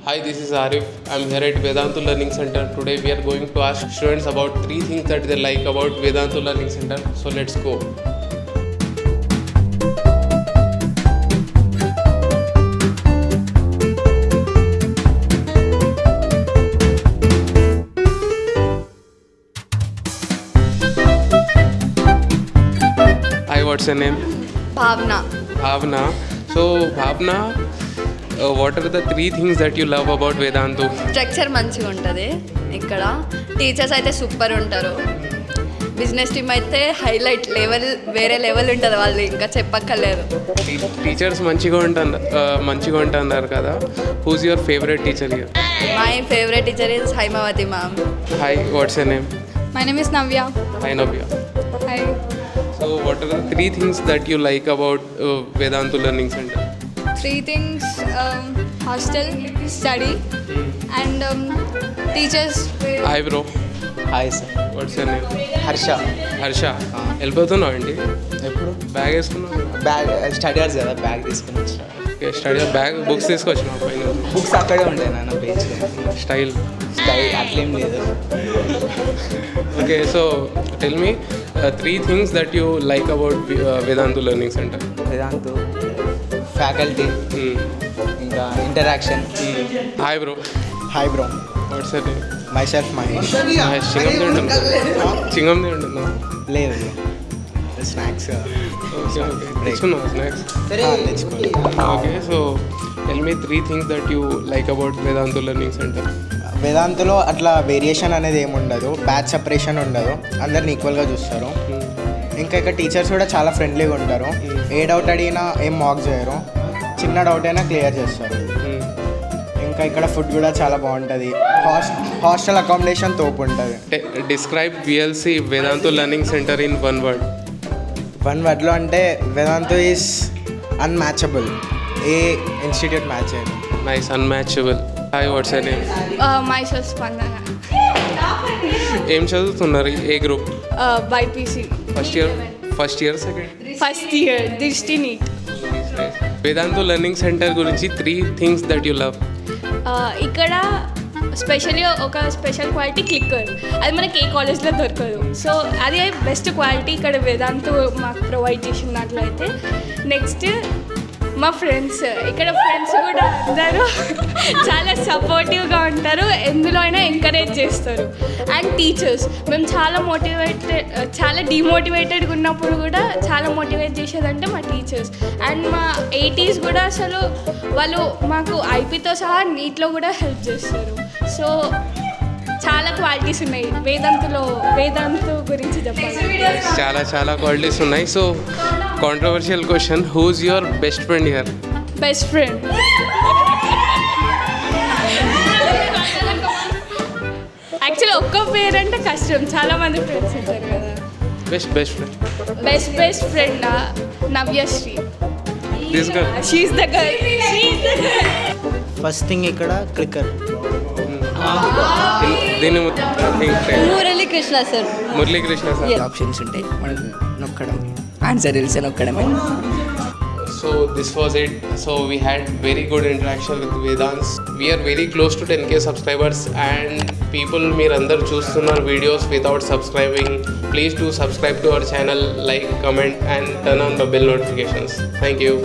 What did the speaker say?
Hi, this is Arif. I'm here at Vedantu Learning Center. Today we are going to ask students about 3 things that they like about Vedantu Learning Center. So let's go. Hi, what's your name? భావన. Bhavna. So Bhavna, what are the 3 things that you love about Vedantu? Structure మంచిగా ఉంటుంది ఇక్కడ. Teachers అయితే super ఉంటారు. Business team అయితే highlight level, వేరే level ఉంటుంది, వాళ్ళు ఇంకా చెప్పక్కర్లేదు. టీచర్స్ మంచిగా ఉంటున్నారు కదా. Who's your favourite teacher here? My favourite teacher is Haimavathi ma'am. Hi, what's your name? My name is Navya. Hi, Navya. Hi. So what are the 3 things that you like about Vedantu Learning Center? 3 things: hostel, study, and teachers. Hi bro, hi sir. what's your name? Harsha. Harsha. వెళ్ళిపోతున్నావు అండి? ఎప్పుడు bag వేసుకున్నావు? Bag study hours కదా, bag తీసుకుని వచ్చా. Study bag, books తీసుకొచ్చినావు పైన? Books అక్కడే ఉంటాయి నాన్న, పేజ్ స్టైల్. అట్లేం లేదు. Okay, so tell me 3 things that you like about Vedantu Learning Center. Vedantu faculty, ఇంకా interaction. Hi bro, hi bro. What's your name? Myself Mahesh. చింగంది ఉంటుందా? లేదు స్నాక్స్ ఓకే ఓకే, తెచ్చుకున్నావు స్నాక్స్? తెచ్చుకోండి. Okay, so tell me 3 things that you like about Vedantu Learning Center. వేదాంతులో అట్లా variation అనేది ఏమి ఉండదు, బ్యాచ్ సపరేషన్ ఉండదు, అందరిని ఈక్వల్గా చూస్తారు. ఇంకా ఇక్కడ టీచర్స్ కూడా చాలా ఫ్రెండ్లీగా ఉంటారు. ఏ డౌట్ అడిగినా ఏం మాక్ చేయరు, చిన్న డౌట్ అయినా క్లియర్ చేస్తారు. ఇంకా ఇక్కడ ఫుడ్ కూడా చాలా బాగుంటుంది. హాస్టల్ అకామిడేషన్ తోపు ఉంటుంది. Describe VLC Vedantu Learning Center in one word. One వర్డ్లో అంటే వేదాంతు ఈజ్ అన్మ్యాచబుల్. ఏ ఇన్స్టిట్యూట్ మ్యాచ్ చేయదు. Nice, unmatchable. Hi, what's your name? Myself Spandana. ఏం చదువుతున్నారు? ఏ group? BPC. First year second? First year. Drishti NEET. Vedantu learning center గురించి 3 things that you love. ఇక్కడ specially ఒక స్పెషల్ క్వాలిటీ క్లిక్కర్, అది మనకి ఏ కాలేజ్లో దొరకదు. సో అది బెస్ట్ క్వాలిటీ ఇక్కడ వేదాంతు మాకు ప్రొవైడ్ చేసినట్లయితే. నెక్స్ట్ మా ఫ్రెండ్స్, ఇక్కడ ఫ్రెండ్స్ కూడా అందరూ చాలా సపోర్టివ్గా ఉంటారు, ఎందులో అయినా ఎంకరేజ్ చేస్తారు. అండ్ టీచర్స్, మేము చాలా డిమోటివేటెడ్గా ఉన్నప్పుడు కూడా చాలా మోటివేట్ చేసేదంటే మా టీచర్స్. అండ్ మా 80s కూడా అసలు వాళ్ళు మాకు ఐపీతో సహా నీట్లో కూడా హెల్ప్ చేస్తారు. సో చాలా క్వాలిటీస్ ఉన్నాయి వేదాంతు గురించి చెప్పాలి. చాలా క్వాలిటీస్ ఉన్నాయి. So controversial question, who's your best friend here? Best friend actually ఒక్క పేరు అంటే కష్టం, చాలా మంది ఫ్రెండ్స్ ఉంటారు కదా. Best friend best friend Navyasri. This girl? She is the girl. First thing ఇక్కడ క్లిక్కర్. దీని Muralikrishna sir. Muralikrishna sir. Options ఉంటాయి, మనం నొక్కడం, ఆన్సర్ తెలిసి నొక్కడమే. So this was it. So we had very good interaction with Vedans. We are very close to 10K subscribers and people meerandaru choostunnaru videos without subscribing. Please do subscribe to our channel, like, comment and turn on the bell notifications. Thank you.